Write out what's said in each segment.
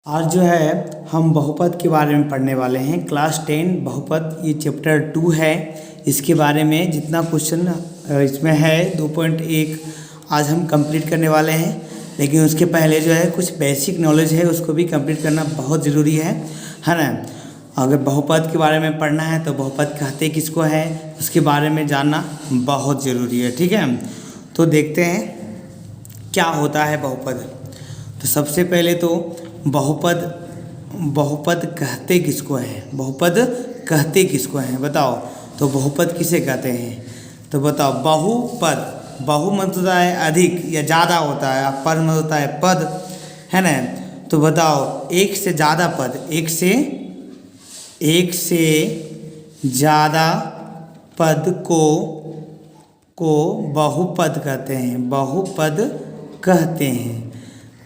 आज जो है हम बहुपद के बारे में पढ़ने वाले हैं। क्लास 10 बहुपद ये चैप्टर 2 है। इसके बारे में जितना क्वेश्चन इसमें है 2.1 आज हम कंप्लीट करने वाले हैं। लेकिन उसके पहले जो है कुछ बेसिक नॉलेज है उसको भी कंप्लीट करना बहुत ज़रूरी है ना। अगर बहुपद के बारे में पढ़ना है तो बहुपद कहते किसको है उसके बारे में जानना बहुत ज़रूरी है। ठीक है, तो देखते हैं क्या होता है बहुपद। तो सबसे पहले तो बहुपद कहते किसको है, बहुपद कहते किसको हैं बताओ। तो बहुपद किसे कहते हैं तो बताओ। बहुपद, बहु मतलब होता है अधिक या ज़्यादा होता है, पद मतलब होता है पद, है ना। तो बताओ एक से ज़्यादा पद, एक से ज़्यादा पद को बहुपद कहते हैं, बहुपद कहते हैं।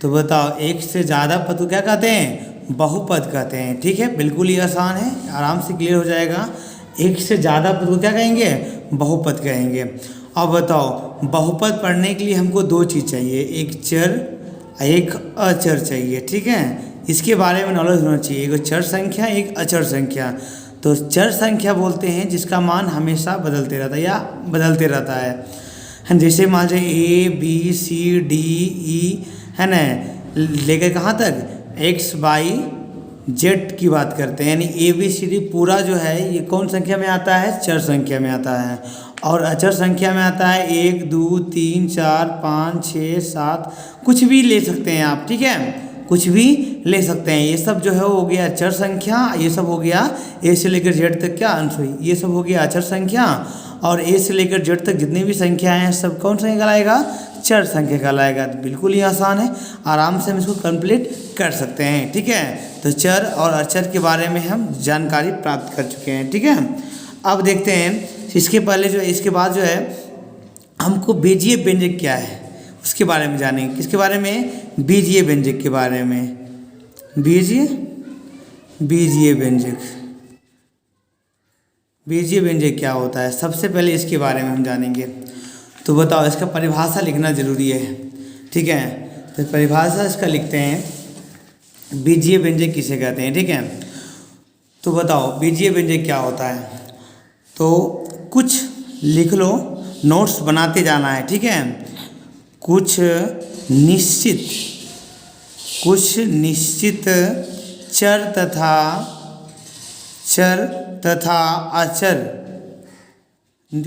तो बताओ एक से ज़्यादा पद को क्या कहते हैं, बहुपद कहते हैं। ठीक है, बिल्कुल ही आसान है, आराम से क्लियर हो जाएगा। एक से ज़्यादा पद को क्या कहेंगे, बहुपद कहेंगे। अब बताओ बहुपद पढ़ने के लिए हमको दो चीज़ चाहिए, एक चर एक अचर चाहिए। ठीक है, इसके बारे में नॉलेज होना चाहिए। एक चर संख्या एक अचर संख्या। तो चर संख्या बोलते हैं जिसका मान हमेशा बदलते रहता है या बदलते रहता है। जैसे मान लीजिए ABCDE है ना, लेकर कहाँ तक XYZ की बात करते हैं, यानी ABCD पूरा जो है ये कौन संख्या में आता है, चर संख्या में आता है। और अचर संख्या में आता है 1 2 3 4 5 6 7, कुछ भी ले सकते हैं आप। ठीक है, कुछ भी ले सकते हैं। ये सब जो है हो गया अचर संख्या, ये सब हो गया A से लेकर Z तक क्या अंश हुई, ये सब हो गया अचर संख्या। और A से लेकर Z तक जितनी भी संख्या हैं सब कौन सा कहलाएगा, चर संख्या कहलाएगा। तो बिल्कुल ही आसान है, आराम से हम इसको कंप्लीट कर सकते हैं। ठीक है, तो चर और अचर के बारे में हम जानकारी प्राप्त कर चुके हैं। ठीक है, अब देखते हैं इसके पहले जो है, इसके बाद जो है हमको बीजीय व्यंजक क्या है उसके बारे में जानेंगे। किसके बारे में, बीजीय व्यंजक के बारे में। बीजीय व्यंजक क्या होता है, सबसे पहले इसके बारे में हम जानेंगे। तो बताओ इसका परिभाषा लिखना ज़रूरी है। ठीक है, तो परिभाषा इसका लिखते हैं, बीजीय व्यंजक किसे कहते हैं। ठीक है, तो बताओ बीजीय व्यंजक क्या होता है। तो कुछ लिख लो, नोट्स बनाते जाना है। ठीक है, कुछ निश्चित चर तथा अचर,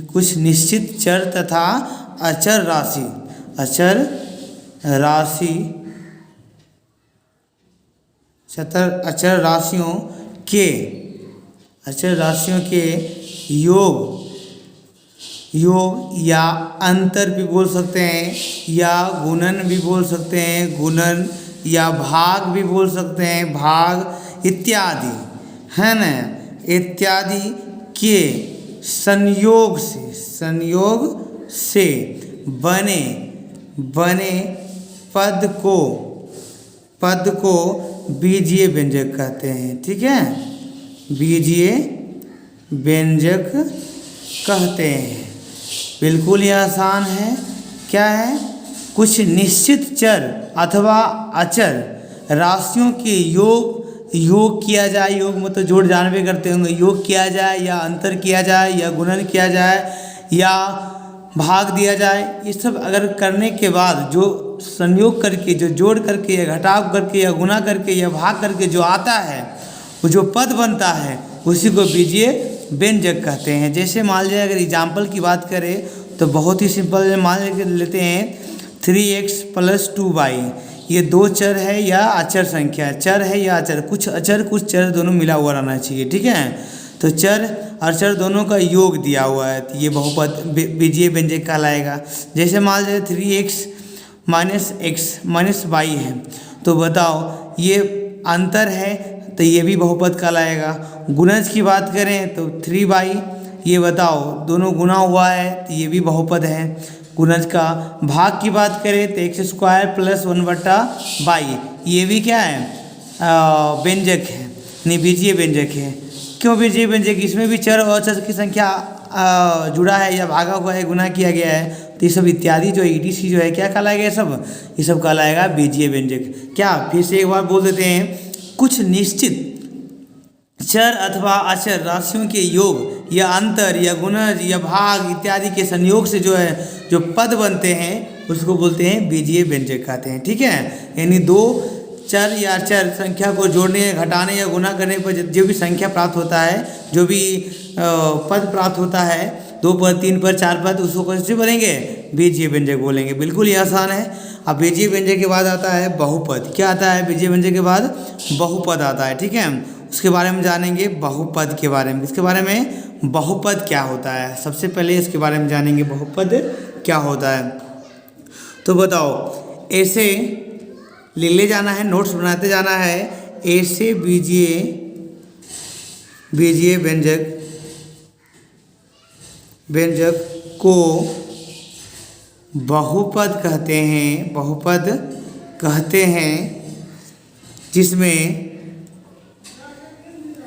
कुछ निश्चित चर तथा अचर राशियों के योग या अंतर भी बोल सकते हैं, या गुणन भी बोल सकते हैं, गुणन या भाग भी बोल सकते हैं, भाग इत्यादि, है ना, इत्यादि के संयोग से बने पद को बीजीय व्यंजक कहते हैं। ठीक है, बीजीय व्यंजक कहते हैं। बिल्कुल ही आसान है। क्या है, कुछ निश्चित चर अथवा अचर राशियों के योग किया जाए, योग मतलब जोड़ जानवे करते होंगे, योग किया जाए या अंतर किया जाए या गुणन किया जाए या भाग दिया जाए। ये सब अगर करने के बाद जो संयोग करके, जो जोड़ करके या घटाव करके या गुना करके या भाग करके जो आता है, वो जो पद बनता है उसी को बीजीय व्यंजक कहते हैं। जैसे मान लीजिए अगर एग्जाम्पल की बात करें तो बहुत ही सिंपल मान लेते हैं 3x + 2y, ये दो चर है या अचर संख्या, चर है या अचर, कुछ अचर कुछ चर दोनों मिला हुआ रहना चाहिए। ठीक है, तो चर और चर दोनों का योग दिया हुआ है, तो ये बहुपद बीजीय व्यंजक कहलाएगा। जैसे मान लीजिए 3x - x - y है, तो बताओ ये अंतर है तो ये भी बहुपद कहलाएगा। गुणज की बात करें तो 3y, ये बताओ दोनों गुना हुआ है तो ये भी बहुपद है गुणज का। भाग की बात करें तो x² + 1/y, ये भी क्या है, व्यंजक है, नहीं बीजीय व्यंजक है। क्यों बीजीय व्यंजक, इसमें भी चर और अचर की संख्या जुड़ा है या भागा हुआ है, गुना किया गया है, तो ये सब इत्यादि जो ETC जो है क्या कहलाएगा, ये सब कहलाएगा बीजीय व्यंजक। क्या, फिर से एक बार बोल देते हैं, कुछ निश्चित चर अथवा अचर राशियों के योग या अंतर या गुणज या भाग इत्यादि के संयोग से जो है जो पद बनते हैं उसको बोलते हैं बीजीय व्यंजक कहते हैं। ठीक है, यानी दो चर या चर संख्या को जोड़ने, घटाने या गुणा करने पर जो भी संख्या प्राप्त होता है, जो भी पद प्राप्त होता है, 2 पद, 3 पद, 4 पद, उसको कैसे बोलेंगे, बीजीय व्यंजक बोलेंगे। बिल्कुल ही आसान है। अब बीजीय व्यंजक के बाद आता है बहुपद। क्या आता है बीजीय व्यंजक के बाद? बहुपद आता है। ठीक है, उसके बारे में जानेंगे, बहुपद के बारे में। इसके बारे में बहुपद क्या होता है, सबसे पहले इसके बारे में जानेंगे, बहुपद क्या होता है। तो बताओ, ऐसे ले जाना है, नोट्स बनाते जाना है। ऐसे बीजीय व्यंजक को बहुपद कहते हैं, बहुपद कहते हैं,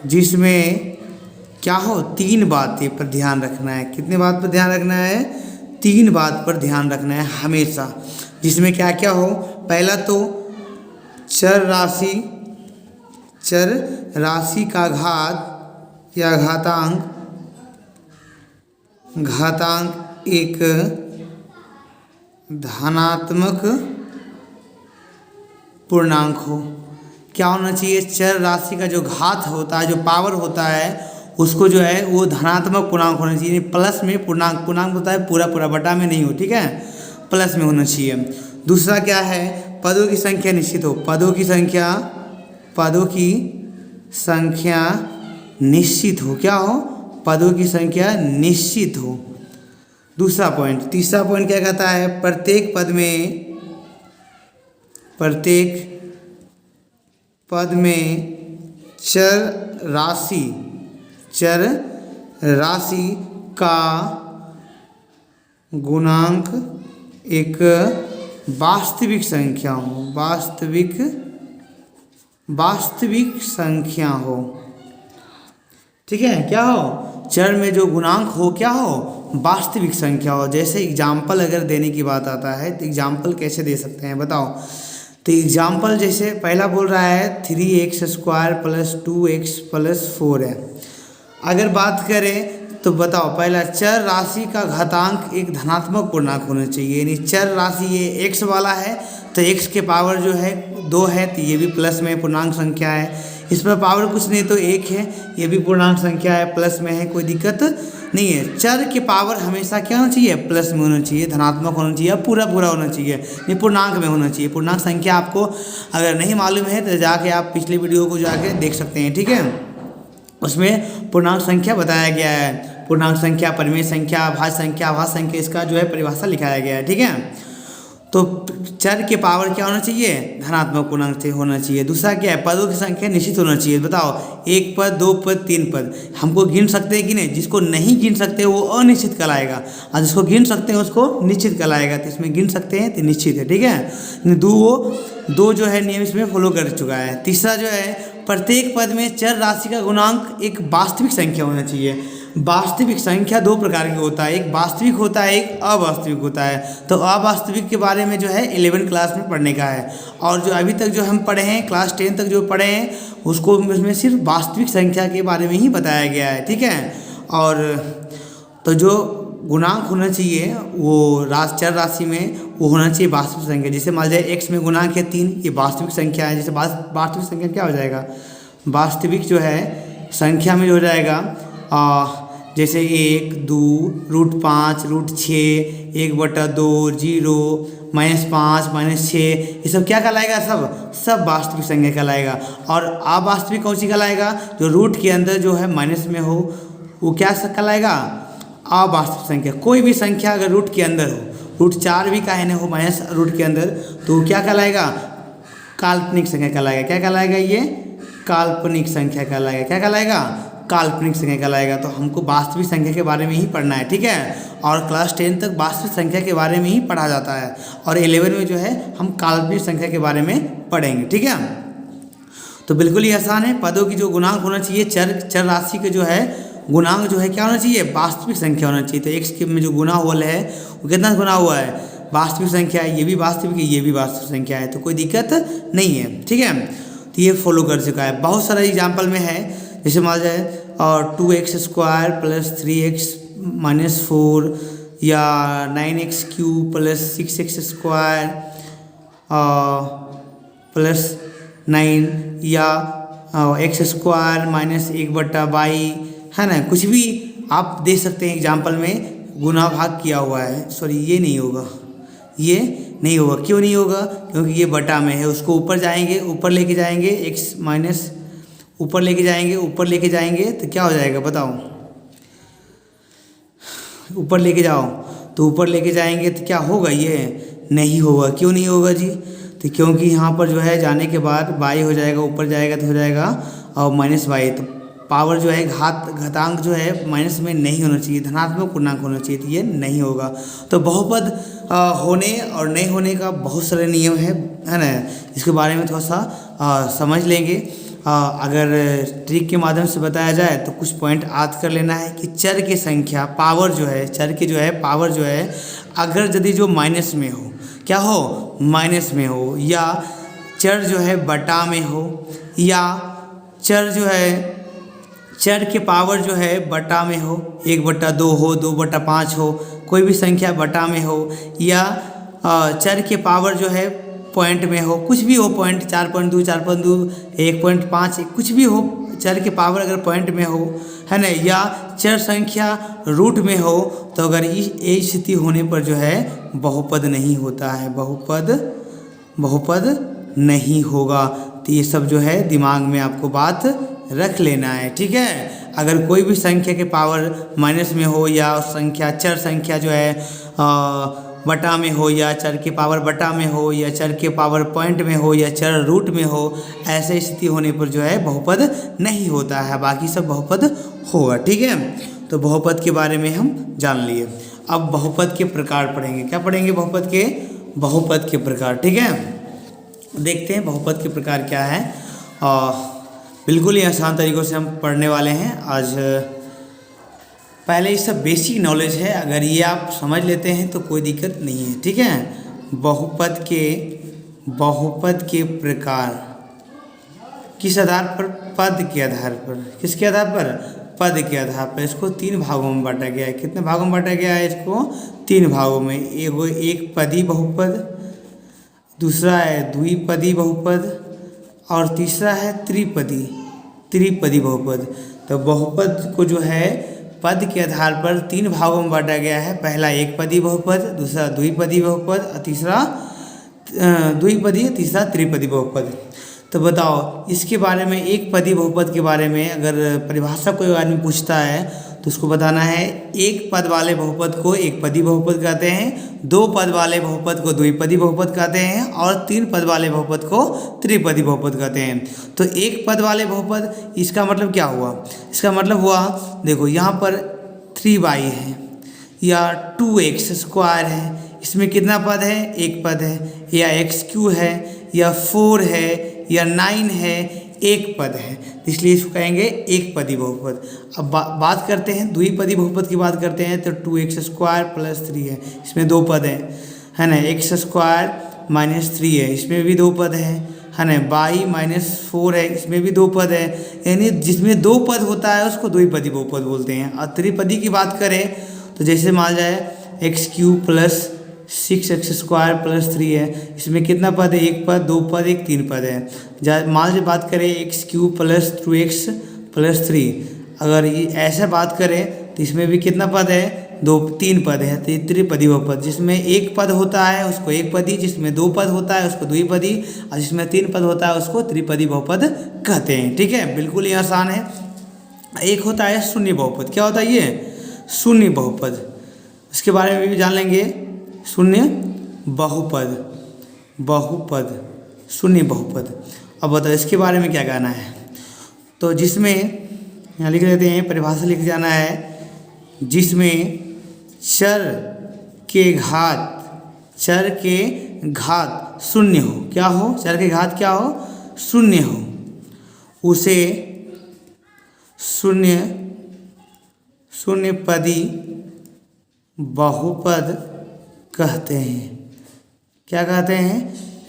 जिसमें क्या हो, 3 बातें पर ध्यान रखना है। कितने बात पर ध्यान रखना है? 3 बात पर ध्यान रखना है हमेशा। जिसमें क्या क्या हो, पहला तो चर राशि का घात या घातांक एक धनात्मक पूर्णांक हो। क्या होना चाहिए? चर राशि का जो घात होता है, जो पावर होता है, उसको जो है वो धनात्मक पूर्णांक होना चाहिए। प्लस में पूर्णांक होता है, पूरा बटा में नहीं हो। ठीक है, प्लस में होना चाहिए। दूसरा क्या है? पदों की संख्या निश्चित हो। पदों की संख्या निश्चित हो। क्या हो? पदों की संख्या निश्चित हो। दूसरा पॉइंट। तीसरा पॉइंट क्या कहता है? प्रत्येक पद में चर राशि का गुणांक एक वास्तविक संख्या हो। वास्तविक संख्या हो। ठीक है, क्या हो? चर में जो गुणांक हो, क्या हो? वास्तविक संख्या हो। जैसे एग्जाम्पल अगर देने की बात आता है तो एग्जाम्पल कैसे दे सकते हैं, बताओ। तो एग्जाम्पल जैसे पहला बोल रहा है 3x² + 2x + 4 है। अगर बात करें तो बताओ, पहला चर राशि का घातांक एक धनात्मक पूर्णांक होना चाहिए। यानी चर राशि ये x वाला है तो x के पावर जो है 2 है, तो ये भी प्लस में पूर्णांक संख्या है। इस पर पावर कुछ नहीं तो 1 है, ये भी पूर्णांक संख्या है, प्लस में है, कोई दिक्कत नहीं है। चर के पावर हमेशा क्या होना चाहिए? प्लस में होना चाहिए, धनात्मक होना चाहिए, पूरा होना चाहिए, ये पूर्णांक में होना चाहिए। पूर्णांक संख्या आपको अगर नहीं मालूम है तो जाके आप पिछले वीडियो को जाके देख सकते हैं। ठीक है, उसमें पूर्णांक संख्या बताया गया है। पूर्णांक संख्या, परिमेय संख्या, भाज्य संख्या, अभाज्य संख्या, इसका जो है परिभाषा लिखाया गया है। ठीक है, तो चर के पावर क्या होना चाहिए? धनात्मक पूर्णांक से होना चाहिए। दूसरा क्या है? पदों की संख्या निश्चित होना चाहिए। बताओ, 1 पद, 2 पद, 3 पद हमको गिन सकते हैं कि नहीं? जिसको नहीं गिन सकते वो अनिश्चित कहलाएगा, और जिसको गिन सकते हैं उसको निश्चित कहलाएगा। तो इसमें गिन सकते हैं तो निश्चित है। ठीक है, दो जो है नियम इसमें फॉलो कर चुका है। तीसरा जो है, प्रत्येक पद में चर राशि का गुणांक एक वास्तविक संख्या होना चाहिए। वास्तविक संख्या 2 प्रकार की होता है, एक वास्तविक होता है, एक अवास्तविक होता है। तो अवास्तविक के बारे में जो है 11वीं क्लास में पढ़ने का है, और जो अभी तक जो हम पढ़े हैं, क्लास 10 तक जो पढ़े हैं, उसमें सिर्फ वास्तविक संख्या के बारे में ही बताया गया है। ठीक है, और तो जो गुणांक होना चाहिए वो चर राशि में वो होना चाहिए वास्तविक संख्या। जैसे मान लीजिए x में गुणांक है 3, ये वास्तविक संख्या है। जैसे वास्तविक संख्या क्या हो जाएगा? वास्तविक जो है संख्या में जो हो जाएगा जैसे 1, 2, √5, √6, 1/2, 0, -5, -6, ये सब क्या कहलाएगा? सब वास्तविक संख्या कहलाएगा। और अवास्तविक कौन सी कहलाएगा? जो रूट के अंदर जो है माइनस में हो, वो क्या कहलाएगा? अवास्तविक संख्या। कोई भी संख्या अगर रूट के अंदर हो, √4 भी काहे न हो माइनस रूट के अंदर, तो क्या कहलाएगा? काल्पनिक संख्या कहलाएगा। क्या कहलाएगा? ये काल्पनिक संख्या कहलाएगा। क्या कहलाएगा? काल्पनिक संख्या कहलाएगा। तो हमको वास्तविक संख्या के बारे में ही पढ़ना है। ठीक है, और क्लास 10 तक वास्तविक संख्या के बारे में ही पढ़ा जाता है, और 11 में जो है हम काल्पनिक संख्या के बारे में पढ़ेंगे। ठीक है, तो बिल्कुल ही आसान है। पदों की जो गुणांक होना चाहिए चर राशि के जो है गुणांक जो है क्या होना चाहिए, वास्तविक संख्या होना चाहिए। तो x के में जो गुना हुआ है वो कितना गुना हुआ है, वास्तविक संख्या है, ये भी वास्तविक है, ये भी वास्तविक संख्या है, तो कोई दिक्कत नहीं है। ठीक है, तो ये फॉलो कर चुका है। बहुत सारा एग्जाम्पल में है, जैसे मान जाए और 2x² + 3x - 4 या 9x³ + 6x² + 9 या x² - 1/y, है ना, कुछ भी आप दे सकते हैं एग्जाम्पल में गुना भाग किया हुआ है। सॉरी, ये नहीं होगा, ये नहीं होगा। क्यों नहीं होगा, क्योंकि ये बटा में है। उसको ऊपर जाएंगे, ऊपर लेके जाएंगे, x माइनस ऊपर लेके जाएंगे, ऊपर लेके जाएंगे तो क्या हो जाएगा बताओ, ऊपर लेके जाओ तो ऊपर लेके जाएंगे तो क्या होगा, ये नहीं होगा। क्यों नहीं होगा जी, तो क्योंकि यहाँ पर जो है जाने के बाद y हो जाएगा, ऊपर जाएगा तो हो जाएगा और -y, तो पावर जो है घातांक जो है माइनस में नहीं होना चाहिए, धनात्मक पूर्णांक होना चाहिए, तो ये नहीं होगा। तो बहुपद होने और नहीं होने का बहुत सारे नियम है ना, इसके बारे में थोड़ा सा समझ लेंगे। अगर ट्रिक के माध्यम से बताया जाए तो कुछ पॉइंट याद कर लेना है कि चर की संख्या पावर जो है, चर की जो है पावर जो है, अगर यदि जो माइनस में हो, क्या हो, माइनस में हो, या चर जो है बटा में हो, या चर जो है चर के पावर जो है बटा में हो, 1/2 हो, 2/5 हो, कोई भी संख्या बटा में हो, या चर के पावर जो है पॉइंट में हो, कुछ भी हो, पॉइंट 4.2, 4.2, 1.5, कुछ भी हो, चर के पावर अगर पॉइंट में हो, है ना, या चर संख्या रूट में हो, तो अगर ये स्थिति होने पर जो है बहुपद नहीं होता है, बहुपद नहीं होगा। तो ये सब जो है दिमाग में आपको बात रख लेना है। ठीक है, अगर कोई भी संख्या के पावर माइनस में हो, या संख्या चर संख्या जो है बटा में हो, या चर के पावर बटा में हो, या चर के पावर पॉइंट में हो, या चर रूट में हो, ऐसे स्थिति होने पर जो है बहुपद नहीं होता है, बाकी सब बहुपद होगा। ठीक है, तो बहुपद के बारे में हम जान लिए। अब बहुपद के प्रकार पढ़ेंगे। क्या पढ़ेंगे, बहुपद के प्रकार। ठीक है, देखते हैं बहुपद के प्रकार क्या है। बिल्कुल ही आसान तरीक़ों से हम पढ़ने वाले हैं आज। पहले ये सब बेसिक नॉलेज है, अगर ये आप समझ लेते हैं तो कोई दिक्कत नहीं है। ठीक है, बहुपद के प्रकार किस आधार पर, पद के आधार पर। किसके आधार पर, पद के आधार पर। इसको 3 भागों में बांटा गया है। कितने भागों में बांटा गया है इसको, 3 भागों में। एक पदी बहुपद, दूसरा है द्विपदी बहुपद, और तीसरा है त्रिपदी बहुपद। तो बहुपद को जो है पद के आधार पर 3 भागों में बांटा गया है। पहला एक पदी बहुपद, दूसरा द्विपदी बहुपद, और तीसरा द्विपदी, तीसरा त्रिपदी बहुपद। तो बताओ इसके बारे में, एक पदी बहुपद के बारे में अगर परिभाषा कोई आदमी पूछता है तो उसको बताना है, एक पद वाले बहुपद को एक पदी बहुपद कहते हैं, 2 पद वाले बहुपद को द्विपदी बहुपद कहते हैं, और 3 पद वाले बहुपद को त्रिपदी बहुपद कहते हैं। तो एक पद वाले बहुपद, इसका मतलब क्या हुआ, इसका मतलब हुआ, देखो यहाँ पर 3y है या 2x² है, इसमें कितना पद है, एक पद है, या x³ है, या 4 है, या 9 है, एक पद है, इसलिए इसको कहेंगे एक पदी बहुपद। अब बात करते हैं द्विपदी बहुपद की बात करते हैं, तो 2x² + 3 है, इसमें 2 पद है ना, x² - 3 है, इसमें भी 2 पद है ना, y - 4 है, इसमें भी 2 पद है। यानी जिसमें 2 पद होता है उसको द्विपदी बहुपद बोलते हैं। और त्रिपदी की बात करें तो जैसे मान जाए x³ + 6x² + 3 है, इसमें कितना पद है, एक पद, 2 पद, 3 पद है। मान लीजिए बात करें x³ + 2x + 3, अगर ये ऐसा बात करें तो इसमें भी कितना पद है, 3 पद है, तो त्रिपदी बहुपद। जिसमें एक पद होता है उसको एक पदी, जिसमें 2 पद होता है उसको द्विपदी, और जिसमें 3 पद होता है उसको त्रिपदी बहुपद कहते हैं। ठीक है, बिल्कुल ही आसान है। एक होता है शून्य बहुपद। क्या होता है ये, शून्य बहुपद, इसके बारे में भी जान लेंगे। शून्य बहुपद, शून्य बहुपद। अब बताओ इसके बारे में क्या कहना है। तो जिसमें यहाँ लिख लेते हैं, परिभाषा लिख जाना है, जिसमें चर के घात शून्य हो। क्या हो, चर के घात क्या हो, शून्य हो, उसे शून्य शून्यपदी बहुपद कहते हैं। क्या कहते हैं?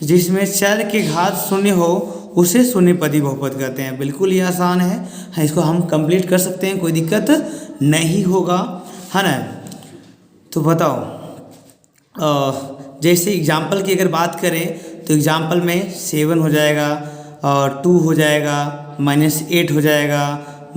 जिसमें चर के घात शून्य हो उसे शून्यपदी बहुपद कहते हैं। बिल्कुल ही आसान है, इसको हम कंप्लीट कर सकते हैं, कोई दिक्कत नहीं होगा, है ना। तो बताओ, जैसे एग्जाम्पल की अगर बात करें तो एग्जाम्पल में 7 हो जाएगा और 2 हो जाएगा, -8 हो जाएगा,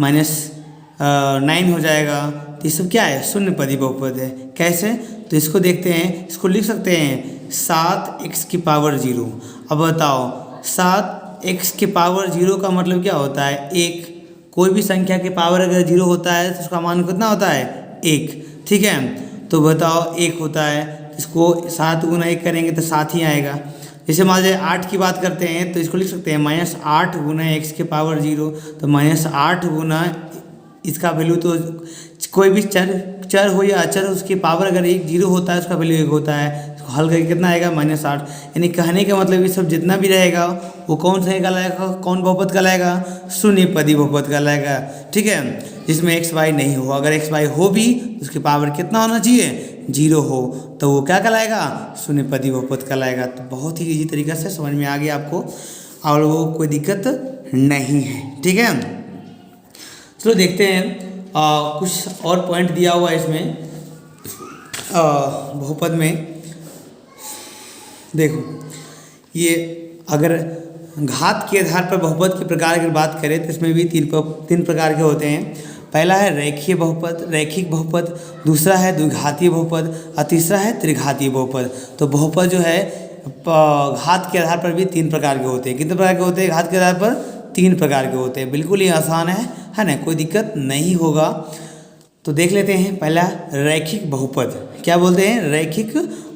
-9 हो जाएगा। तो ये सब क्या है? शून्यपदी बहुपद है। कैसे? तो इसको देखते हैं, इसको लिख सकते हैं 7x⁻0। अब बताओ 7x⁻0 का मतलब क्या होता है? 1। कोई भी संख्या के पावर अगर 0 होता है तो उसका मान कितना होता है? 1। ठीक है, तो बताओ 1 होता है, इसको 7 गुना 1 करेंगे तो 7 ही आएगा। जैसे मान लीजिए 8 की बात करते हैं तो इसको लिख सकते हैं -8 गुना x⁻0। तो -8 गुना इसका वैल्यू, तो कोई भी चर हो या अचर, उसके पावर अगर 0 होता है उसका वैल्यू 1 होता है। इसको हल करके कितना आएगा? -8। यानी कहने का मतलब ये सब जितना भी रहेगा वो कौन सा कहलाएगा? कौन बहुपद कहलाएगा? शून्यपदी बहुपद कहलाएगा। ठीक है, जिसमें x y नहीं हो। अगर x y हो भी तो उसके पावर कितना होना चाहिए? 0 हो, तो वो क्या कहलाएगा? शून्यपदी बहुपद कहलाएगा। तो बहुत ही ईजी तरीके से समझ में आ गया आपको, और वो कोई दिक्कत नहीं है। ठीक है, चलो देखते हैं कुछ और पॉइंट दिया हुआ है इसमें बहुपद में। देखो, ये अगर घात के आधार पर बहुपद के प्रकार की बात करें तो इसमें भी तीन प्रकार के होते हैं। पहला है रैखिक बहुपद, दूसरा है द्विघातीय बहुपद और तीसरा है त्रिघातीय बहुपद। तो बहुपद जो है घात के आधार पर भी 3 प्रकार के होते हैं। कितने प्रकार के होते हैं? घात के आधार पर 3 प्रकार के होते हैं। बिल्कुल ही आसान है ना, कोई दिक्कत नहीं होगा। तो देख लेते हैं पहला रैखिक बहुपद। क्या बोलते हैं? रैखिक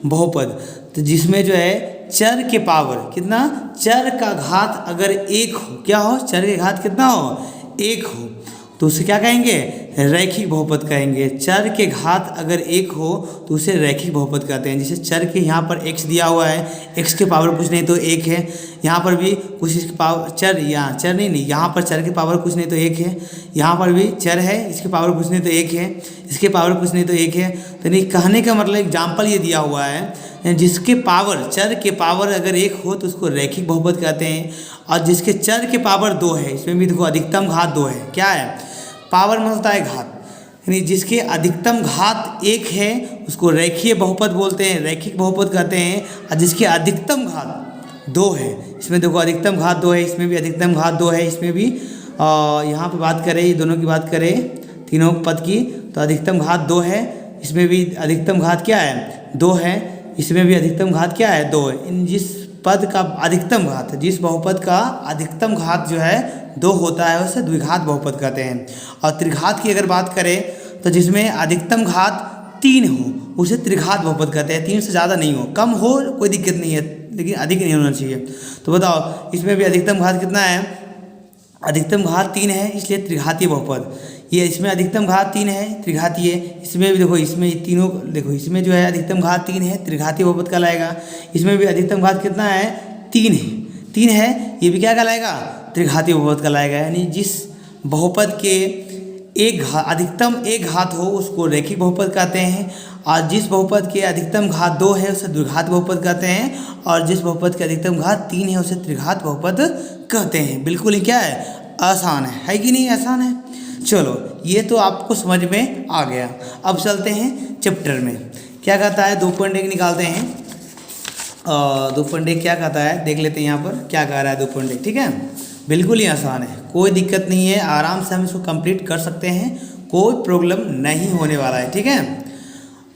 बहुपद। तो जिसमें जो है चर के पावर कितना? चर का घात अगर 1 हो, क्या हो? चर के घात कितना हो? 1 हो, तो उसे क्या कहेंगे? रैखिक बहुपद कहेंगे। चर के घात अगर 1 हो तो उसे रैखिक बहुपद कहते हैं। जैसे चर के यहाँ पर x दिया हुआ है, x के पावर कुछ नहीं तो 1 है। यहाँ पर भी कुछ इसके पावर चर, यहाँ चर नहीं, यहाँ पर चर के पावर कुछ नहीं तो 1 है। यहाँ पर भी चर है, इसके पावर कुछ नहीं तो 1 है, इसके पावर कुछ नहीं तो 1 है। तो नहीं, कहने का मतलब एग्जाम्पल ये दिया हुआ है, जिसके पावर, चर के पावर अगर 1 हो तो उसको रैखिक बहुपद कहते हैं। और जिसके चर के पावर 2 है, इसमें भी देखो अधिकतम घात 2 है। क्या है? पावर में होता है घात, यानी जिसके अधिकतम घात 1 है उसको रेखीय बहुपद बोलते हैं, रैखिक बहुपद कहते हैं। और जिसके अधिकतम घात 2 है, इसमें देखो अधिकतम घात 2 है, इसमें भी अधिकतम घात 2 है, इसमें भी यहाँ पे बात करें, ये दोनों की बात करें तीनों पद की, तो अधिकतम घात 2 है, इसमें भी अधिकतम घात क्या है? 2 है, इसमें भी अधिकतम घात क्या है? 2 है। इन जिस पद का अधिकतम घात, जिस बहुपद का अधिकतम घात जो है 2 होता है उसे द्विघात बहुपद कहते हैं। और त्रिघात की अगर बात करें तो जिसमें अधिकतम घात 3 हो उसे त्रिघात बहुपद कहते हैं। 3 से ज़्यादा नहीं हो, कम हो कोई दिक्कत नहीं है, लेकिन अधिक नहीं होना चाहिए। तो बताओ इसमें भी अधिकतम घात कितना है? अधिकतम घात 3 है, इसलिए त्रिघातीय बहुपद। ये इसमें अधिकतम घात 3 है, त्रिघातीय। इसमें भी देखो, इसमें तीनों देखो, इसमें जो है अधिकतम घात 3 है, त्रिघातीय बहुपद कहलाएगा। इसमें भी अधिकतम घात कितना है? 3 है, 3 है, ये भी क्या कहलाएगा? त्रिघातीय बहुपद कहलाएगा। यानी जिस बहुपद के अधिकतम 1 घात हो उसको रैखिक बहुपद कहते हैं, और जिस बहुपद के अधिकतम घात 2 है उसे द्विघात बहुपद कहते हैं, और जिस बहुपद के अधिकतम घात 3 है उसे त्रिघात बहुपद कहते हैं। बिल्कुल ही क्या है? आसान है कि नहीं? आसान है। चलो, ये तो आपको समझ में आ गया। अब चलते हैं चैप्टर में। क्या कहता है? 2.1 निकालते हैं। 2.1 क्या कहता है देख लेते हैं। यहाँ पर क्या कह रहा है 2.1? ठीक है, बिल्कुल ही आसान है, कोई दिक्कत नहीं है, आराम से हम इसको कंप्लीट कर सकते हैं, कोई प्रॉब्लम नहीं होने वाला है। ठीक है,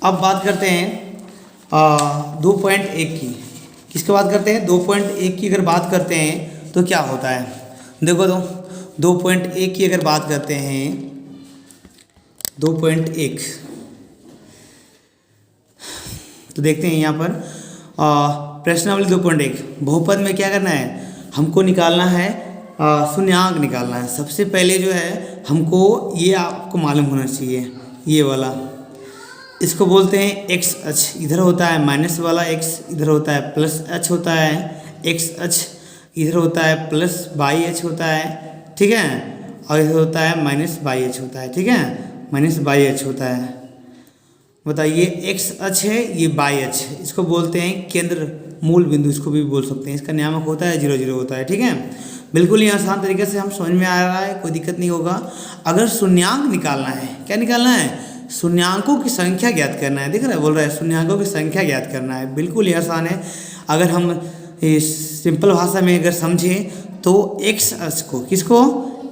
अब बात करते हैं 2.1 की। किसकी बात करते हैं? 2.1 की अगर बात करते हैं तो क्या होता है? देखो, तो 2.1 की अगर बात करते हैं 2.1 तो देखते हैं यहाँ पर प्रश्नावली 2.1 बहुपद में क्या करना है? हमको निकालना है शून्यांक निकालना है। सबसे पहले जो है हमको ये आपको मालूम होना चाहिए, ये वाला इसको बोलते हैं एक्स अक्ष। इधर होता है माइनस वाला एक्स, इधर होता है प्लस अक्ष होता है एक्स अक्ष, इधर होता है प्लस वाई अक्ष होता है। ठीक है, और इधर होता है माइनस वाई अक्ष होता है। ठीक है, माइनस बाई अक्ष होता है। बताइए एक्स अक्ष है, ये बाई अक्ष है, इसको बोलते हैं केंद्र मूल बिंदु, इसको भी बोल सकते हैं। इसका नियामक होता है 0 0 होता है। ठीक है, बिल्कुल ही आसान तरीके से हम समझ में आ रहा है, कोई दिक्कत नहीं होगा। अगर शून्यांक निकालना है, क्या निकालना है? शून्यांकों की संख्या ज्ञात करना है। दिख रहा है, बोल रहा है शून्यांकों की संख्या ज्ञात करना है। बिल्कुल ही आसान है। अगर हम सिंपल भाषा में अगर समझें तो एक्स अक्ष को, किसको?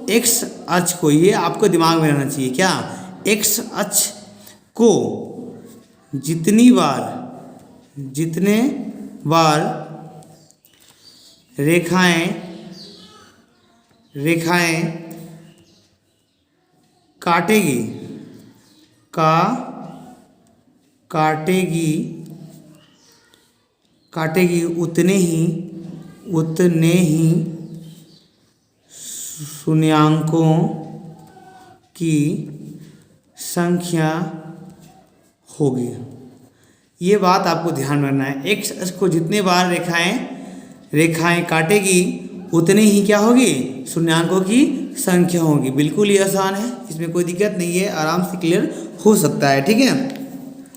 एक्स अक्ष को, ये आपको दिमाग में रहना चाहिए। क्या? एक्स अक्ष को जितने बार रेखाएं काटेगी उतने ही शून्यांकों की संख्या होगी। ये बात आपको ध्यान में रखना है। एक्स अक्ष को जितने बार रेखाएं काटेगी उतने ही क्या होगी? शून्यांकों की संख्या होगी। बिल्कुल ही आसान है, इसमें कोई दिक्कत नहीं है, आराम से क्लियर हो सकता है। ठीक है,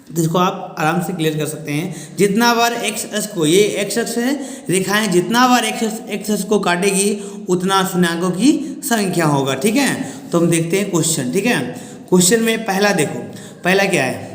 तो इसको आप आराम से क्लियर कर सकते हैं। जितना बार एक्स अक्ष को, ये एक्स अक्ष है, रेखाएं जितना बार एक्स अक्ष को काटेगी उतना शून्यांकों की संख्या होगा। ठीक है, तो हम देखते हैं क्वेश्चन। ठीक है, क्वेश्चन में पहला देखो, पहला क्या है?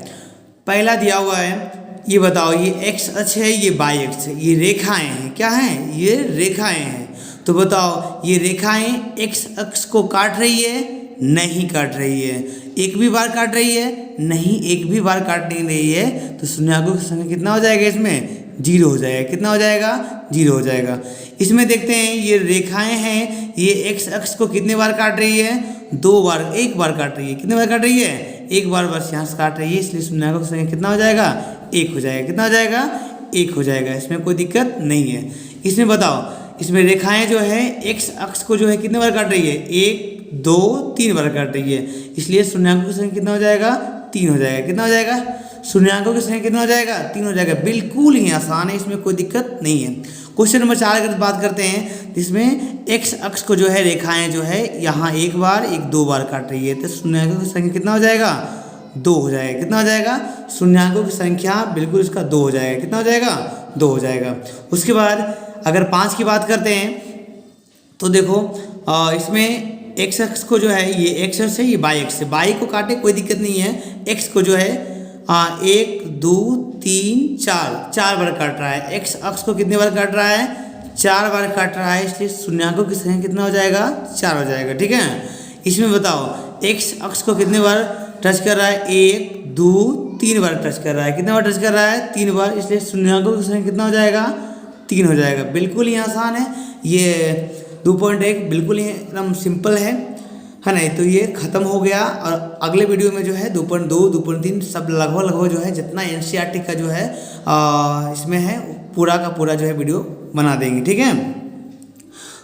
पहला दिया हुआ है, ये बताओ, ये एक्स अक्ष है, ये वाई अक्ष है, ये रेखाएं हैं। क्या हैं? ये रेखाएं हैं। तो बताओ, ये रेखाएं एक्स अक्ष को काट रही है? नहीं काट रही है। एक भी बार काट रही है? नहीं, एक भी बार काट नहीं रही है। तो शून्यांकों की संख्या कितना हो जाएगा? इसमें 0 हो जाएगा। कितना हो जाएगा? 0 हो जाएगा। इसमें देखते हैं, ये रेखाएं हैं, ये एक्स अक्ष को कितने बार काट रही है? 2 बार, 1 बार काट रही है। कितने बार काट रही है? 1 बार बस यहाँ से काट रही है, इसलिए शून्यांकों की संख्या कितना हो जाएगा? 1 हो जाएगा। कितना हो जाएगा? 1 हो जाएगा। इसमें कोई दिक्कत नहीं है। इसमें बताओ, इसमें रेखाएं जो है एक्स अक्ष को जो है कितने बार काट रही है? 1 2 3 बार काट रही है, इसलिए शून्यांकों की संख्या कितना हो जाएगा? 3 हो जाएगा। कितना हो जाएगा? शून्यांकों की संख्या कितना हो जाएगा? 3 हो जाएगा। बिल्कुल ही आसान है, इसमें कोई दिक्कत नहीं है। क्वेश्चन नंबर 4 अगर बात करते हैं, जिसमें एक्स अक्ष को जो है रेखाएं जो है यहाँ 1 बार 2 बार काट रही है, तो शून्यांकों की संख्या कितना हो जाएगा? 2 हो जाएगा। कितना हो जाएगा? शून्यांकों की संख्या बिल्कुल इसका 2 हो जाएगा। कितना हो जाएगा? 2 हो जाएगा। उसके बाद अगर 5 की बात करते हैं तो देखो, इसमें एक्स अक्ष को जो है, ये एक्स अक्ष है, ये वाई अक्ष है। वाई को काटे कोई दिक्कत नहीं है। एक्स को जो है 1 2 3 4 बार काट रहा है। एक्स अक्ष को कितने बार काट रहा है? 4 बार काट रहा है, इसलिए शून्यांकों की संख्या कितना हो जाएगा? 4 हो जाएगा। ठीक है, इसमें बताओ, एक्स अक्ष को कितने बार टच कर रहा है? 1 2 3 बार टच कर रहा है। कितने बार टच कर रहा है? 3 बार, इसलिए शून्यांकों की संख्या कितना हो जाएगा? 3 हो जाएगा। बिल्कुल ही आसान है। ये 2.1 बिल्कुल ही एकदम सिंपल है ना? तो ये खत्म हो गया, और अगले वीडियो में जो है 2.2 2.3 सब लगभग जो है जितना NCERT का जो है इसमें है, पूरा का पूरा जो है वीडियो बना देंगे। ठीक है,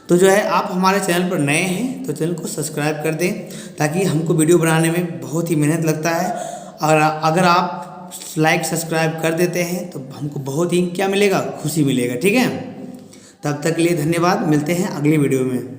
तो जो है आप हमारे चैनल पर नए हैं तो चैनल को सब्सक्राइब कर दें, ताकि हमको वीडियो बनाने में बहुत ही मेहनत लगता है। और अगर आप लाइक सब्सक्राइब कर देते हैं तो हमको बहुत ही क्या मिलेगा? खुशी मिलेगा। ठीक है, तब तक के लिए धन्यवाद। मिलते हैं अगली वीडियो में।